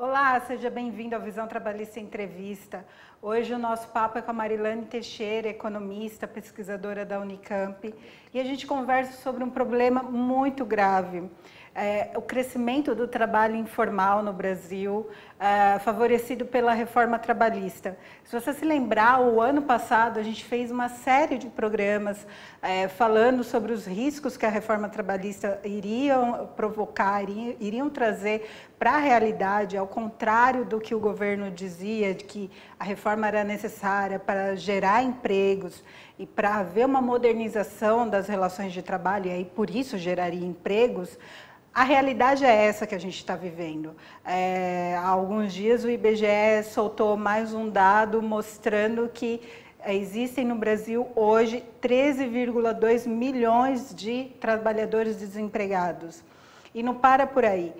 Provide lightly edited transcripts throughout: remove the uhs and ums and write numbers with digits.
Olá, seja bem-vindo ao Visão Trabalhista Entrevista. Hoje o nosso papo é com a Marilane Teixeira, economista, pesquisadora da Unicamp, e a gente conversa sobre um problema muito grave. O crescimento do trabalho informal no Brasil, favorecido pela reforma trabalhista. Se você se lembrar, o ano passado a gente fez uma série de programas falando sobre os riscos que a reforma trabalhista iriam provocar, iriam trazer para a realidade, ao contrário do que o governo dizia, de que a reforma era necessária para gerar empregos e para haver uma modernização das relações de trabalho, e aí por isso geraria empregos. A realidade é essa que a gente está vivendo. Há alguns dias o IBGE soltou mais um dado mostrando que existem no Brasil hoje 13,2 milhões de trabalhadores desempregados. E não para por aí.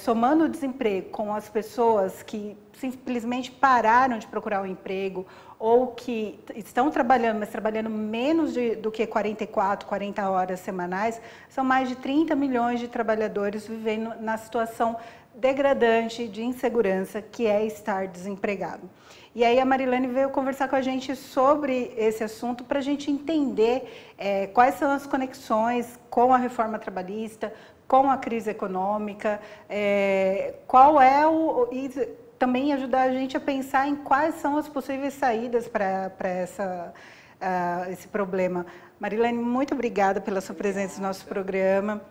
Somando o desemprego com as pessoas que simplesmente pararam de procurar um emprego ou que estão trabalhando, mas trabalhando menos do que 44, 40 horas semanais, são mais de 30 milhões de trabalhadores vivendo na situação degradante de insegurança que é estar desempregado. E aí a Marilane veio conversar com a gente sobre esse assunto para a gente entender quais são as conexões com a reforma trabalhista, com a crise econômica, e também ajudar a gente a pensar em quais são as possíveis saídas para esse problema. Marilane, muito obrigada pela sua presença no nosso programa.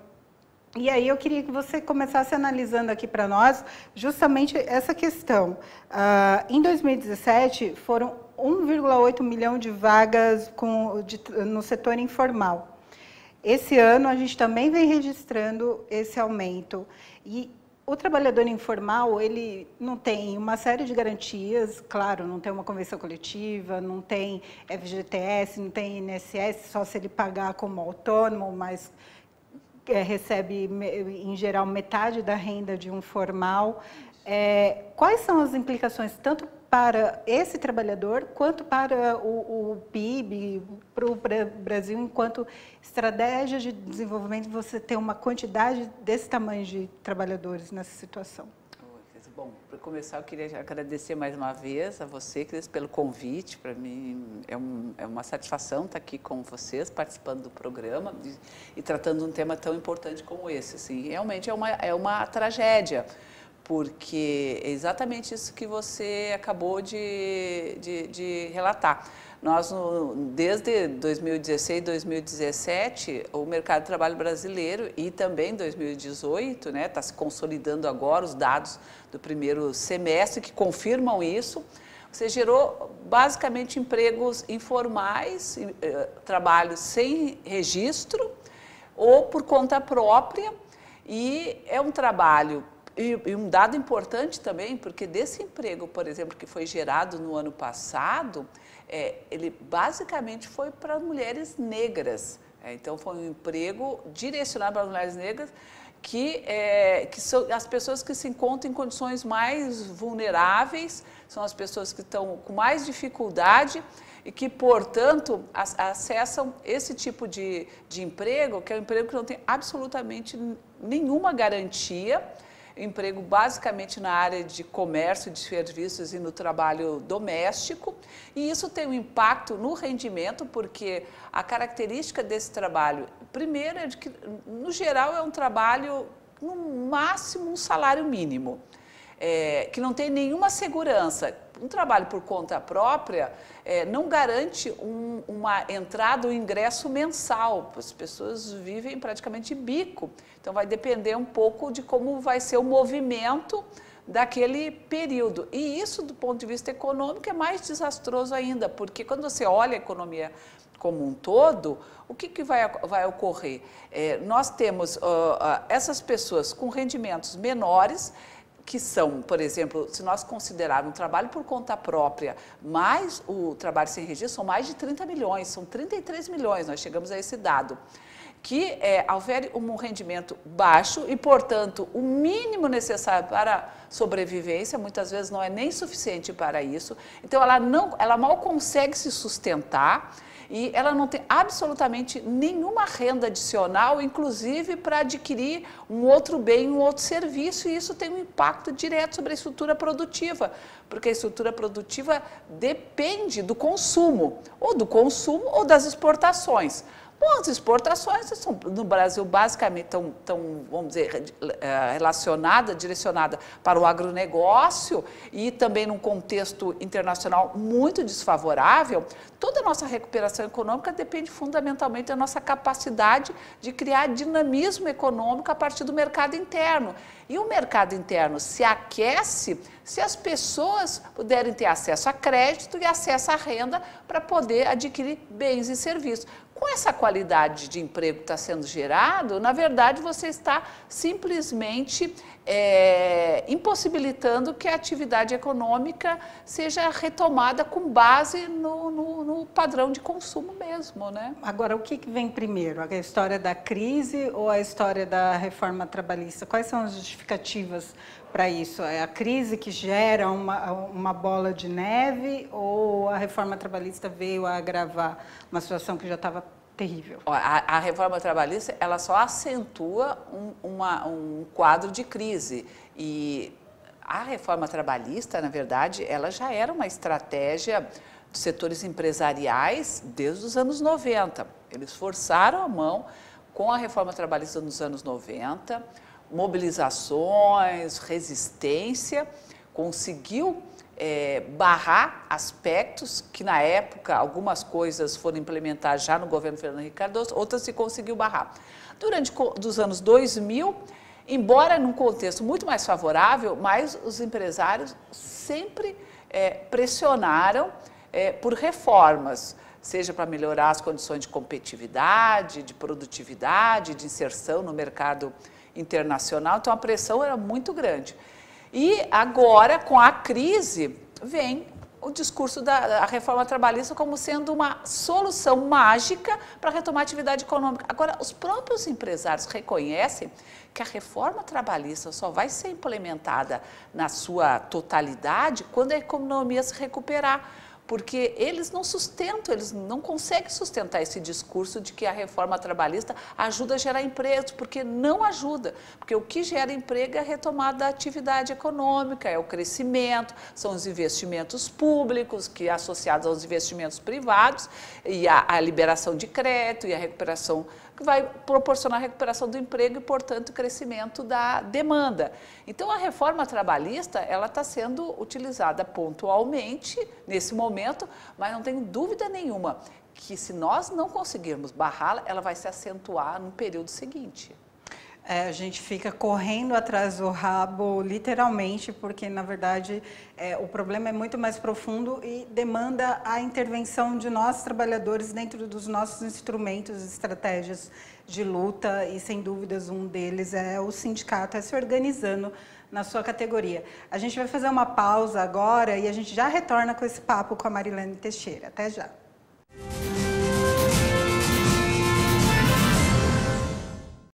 E aí eu queria que você começasse analisando aqui para nós justamente essa questão. Em 2017, foram 1,8 milhão de vagas no setor informal. Esse ano, a gente também vem registrando esse aumento. E o trabalhador informal, ele não tem uma série de garantias, claro, não tem uma convenção coletiva, não tem FGTS, não tem INSS, só se ele pagar como autônomo, mas recebe, em geral, metade da renda de um formal. Quais são as implicações, tanto para esse trabalhador, quanto para o PIB, para o Brasil, enquanto estratégia de desenvolvimento, você ter uma quantidade desse tamanho de trabalhadores nessa situação? Bom, para começar, eu queria agradecer mais uma vez a você, Cris, pelo convite. Para mim é uma satisfação estar aqui com vocês, participando do programa e tratando um tema tão importante como esse. Assim, realmente é uma tragédia, porque é exatamente isso que você acabou de relatar. Nós, desde 2016, 2017, o mercado de trabalho brasileiro e também 2018, né, está se consolidando agora os dados do primeiro semestre que confirmam isso. Você gerou basicamente empregos informais, trabalho sem registro ou por conta própria, e é um trabalho. E um dado importante também, porque desse emprego, por exemplo, que foi gerado no ano passado, ele basicamente foi para mulheres negras. Então, foi um emprego direcionado para as mulheres negras, que são as pessoas que se encontram em condições mais vulneráveis, são as pessoas que estão com mais dificuldade e que, portanto, acessam esse tipo de emprego, que é um emprego que não tem absolutamente nenhuma garantia. Emprego basicamente na área de comércio, de serviços e no trabalho doméstico, e isso tem um impacto no rendimento, porque a característica desse trabalho, primeiro, é de que, no geral, é um trabalho, no máximo, um salário mínimo, que não tem nenhuma segurança. Um trabalho por conta própria não garante uma entrada ou ingresso mensal. As pessoas vivem praticamente de bico. Então, vai depender um pouco de como vai ser o movimento daquele período. E isso, do ponto de vista econômico, é mais desastroso ainda, porque quando você olha a economia como um todo, o que vai ocorrer? Nós temos essas pessoas com rendimentos menores, que são, por exemplo, se nós considerarmos um trabalho por conta própria, mais o trabalho sem registro, são mais de 30 milhões, são 33 milhões, nós chegamos a esse dado, que oferece um rendimento baixo e, portanto, o mínimo necessário para sobrevivência, muitas vezes não é nem suficiente para isso. Então, ela mal consegue se sustentar e ela não tem absolutamente nenhuma renda adicional, inclusive para adquirir um outro bem, um outro serviço, e isso tem um impacto direto sobre a estrutura produtiva, porque a estrutura produtiva depende do consumo ou das exportações. Bom, as exportações são, no Brasil, basicamente, estão, vamos dizer, relacionadas, direcionadas para o agronegócio e também num contexto internacional muito desfavorável. Toda a nossa recuperação econômica depende fundamentalmente da nossa capacidade de criar dinamismo econômico a partir do mercado interno. E o mercado interno se aquece se as pessoas puderem ter acesso a crédito e acesso à renda para poder adquirir bens e serviços. Com essa qualidade de emprego que está sendo gerado, na verdade, você está simplesmente impossibilitando que a atividade econômica seja retomada com base no padrão de consumo mesmo, né? Agora, o que vem primeiro? A história da crise ou a história da reforma trabalhista? Quais são as justificativas para isso? É a crise que gera uma bola de neve ou a reforma trabalhista veio a agravar uma situação que já estava terrível? A reforma trabalhista, ela só acentua um quadro de crise. E a reforma trabalhista, na verdade, ela já era uma estratégia dos setores empresariais desde os anos 90. Eles forçaram a mão com a reforma trabalhista nos anos 90, mobilizações, resistência, conseguiu barrar aspectos que, na época, algumas coisas foram implementadas já no governo Fernando Henrique Cardoso, outras se conseguiu barrar. Durante os anos 2000, embora num contexto muito mais favorável, mas os empresários sempre pressionaram por reformas, seja para melhorar as condições de competitividade, de produtividade, de inserção no mercado internacional, então a pressão era muito grande. E agora, com a crise, vem o discurso da reforma trabalhista como sendo uma solução mágica para retomar a atividade econômica. Agora, os próprios empresários reconhecem que a reforma trabalhista só vai ser implementada na sua totalidade quando a economia se recuperar. Porque eles não sustentam, eles não conseguem sustentar esse discurso de que a reforma trabalhista ajuda a gerar empregos, porque não ajuda. Porque o que gera emprego é a retomada da atividade econômica, é o crescimento, são os investimentos públicos, que associados aos investimentos privados, e a liberação de crédito e a recuperação, que vai proporcionar a recuperação do emprego e, portanto, o crescimento da demanda. Então, a reforma trabalhista, ela está sendo utilizada pontualmente nesse momento, mas não tenho dúvida nenhuma que, se nós não conseguirmos barrá-la, ela vai se acentuar no período seguinte. A gente fica correndo atrás do rabo, literalmente, porque, na verdade, o problema é muito mais profundo e demanda a intervenção de nós, trabalhadores, dentro dos nossos instrumentos, estratégias de luta, e, sem dúvidas, um deles é o sindicato, se organizando na sua categoria. A gente vai fazer uma pausa agora e a gente já retorna com esse papo com a Marilene Teixeira. Até já.